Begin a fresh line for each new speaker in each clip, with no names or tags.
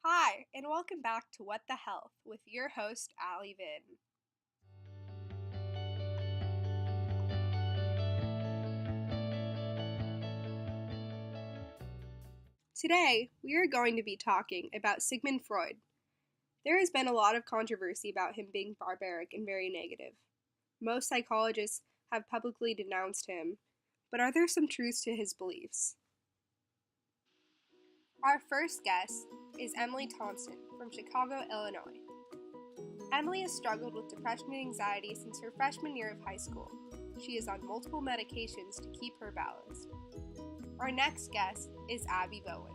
Hi, and welcome back to What the Health with your host, Allie Vin. Today, we are going to be talking about Sigmund Freud. There has been a lot of controversy about him being barbaric and very negative. Most psychologists have publicly denounced him, but are there some truths to his beliefs? Our first guest is Emily Thompson from Chicago, Illinois. Emily has struggled with depression and anxiety since her freshman year of high school. She is on multiple medications to keep her balanced. Our next guest is Abby Bowen.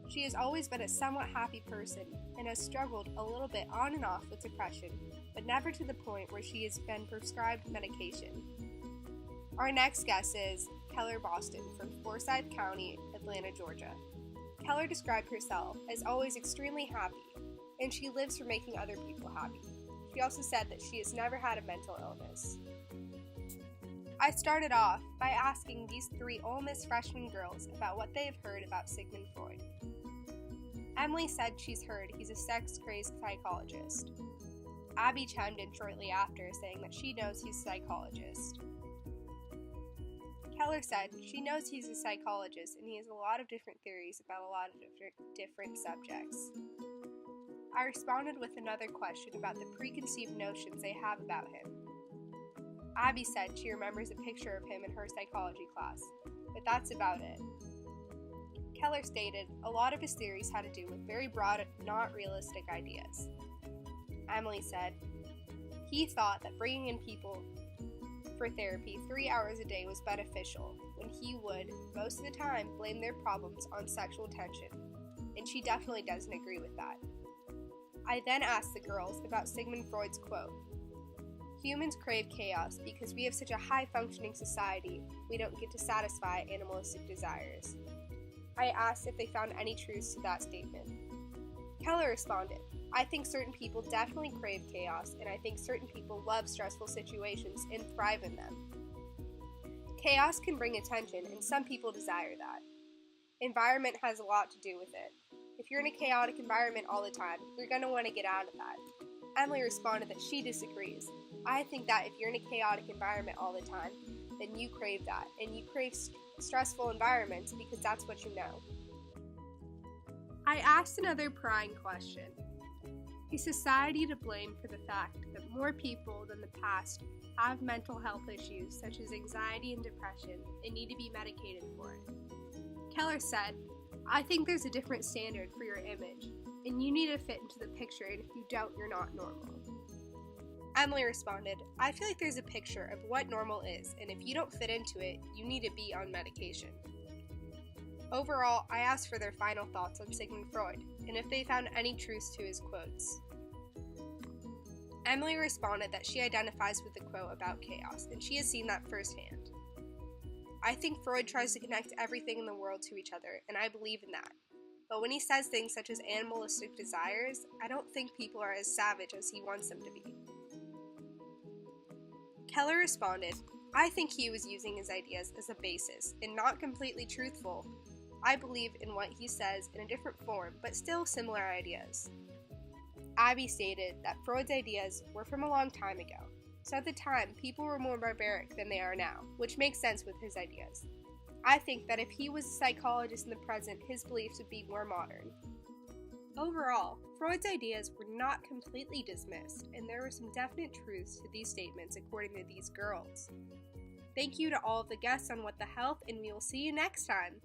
She has always been a somewhat happy person and has struggled a little bit on and off with depression, but never to the point where she has been prescribed medication. Our next guest is Keller Boston from Forsyth County, Atlanta, Georgia. Keller described herself as always extremely happy, and she lives for making other people happy. She also said that she has never had a mental illness. I started off by asking these three Ole Miss freshman girls about what they have heard about Sigmund Freud. Emily said she's heard he's a sex-crazed psychologist. Abby chimed in shortly after, saying that she knows he's a psychologist. Keller said she knows he's a psychologist and he has a lot of different theories about a lot of different subjects. I responded with another question about the preconceived notions they have about him. Abby said she remembers a picture of him in her psychology class, but that's about it. Keller stated a lot of his theories had to do with very broad, not realistic ideas. Emily said he thought that bringing in people for therapy 3 hours a day was beneficial, when he would, most of the time, blame their problems on sexual tension, and she definitely doesn't agree with that. I then asked the girls about Sigmund Freud's quote, "Humans crave chaos because we have such a high-functioning society, we don't get to satisfy animalistic desires." I asked if they found any truths to that statement. Keller responded, "I think certain people definitely crave chaos, and I think certain people love stressful situations and thrive in them. Chaos can bring attention, and some people desire that. Environment has a lot to do with it. If you're in a chaotic environment all the time, you're going to want to get out of that." Emily responded that she disagrees. "I think that if you're in a chaotic environment all the time, then you crave that, and you crave stressful environments because that's what you know." I asked another prying question. Is society to blame for the fact that more people than the past have mental health issues such as anxiety and depression and need to be medicated for it? Keller said, "I think there's a different standard for your image, and you need to fit into the picture, and if you don't, you're not normal." Emily responded, "I feel like there's a picture of what normal is, and if you don't fit into it, you need to be on medication." Overall, I asked for their final thoughts on Sigmund Freud, and if they found any truths to his quotes. Emily responded that she identifies with the quote about chaos, and she has seen that firsthand. "I think Freud tries to connect everything in the world to each other, and I believe in that. But when he says things such as animalistic desires, I don't think people are as savage as he wants them to be." Keller responded, "I think he was using his ideas as a basis and not completely truthful. I believe in what he says in a different form, but still similar ideas." Abby stated that Freud's ideas were from a long time ago, so at the time people were more barbaric than they are now, which makes sense with his ideas. I think that if he was a psychologist in the present, his beliefs would be more modern. Overall, Freud's ideas were not completely dismissed, and there were some definite truths to these statements according to these girls. Thank you to all of the guests on What the Health, and we will see you next time.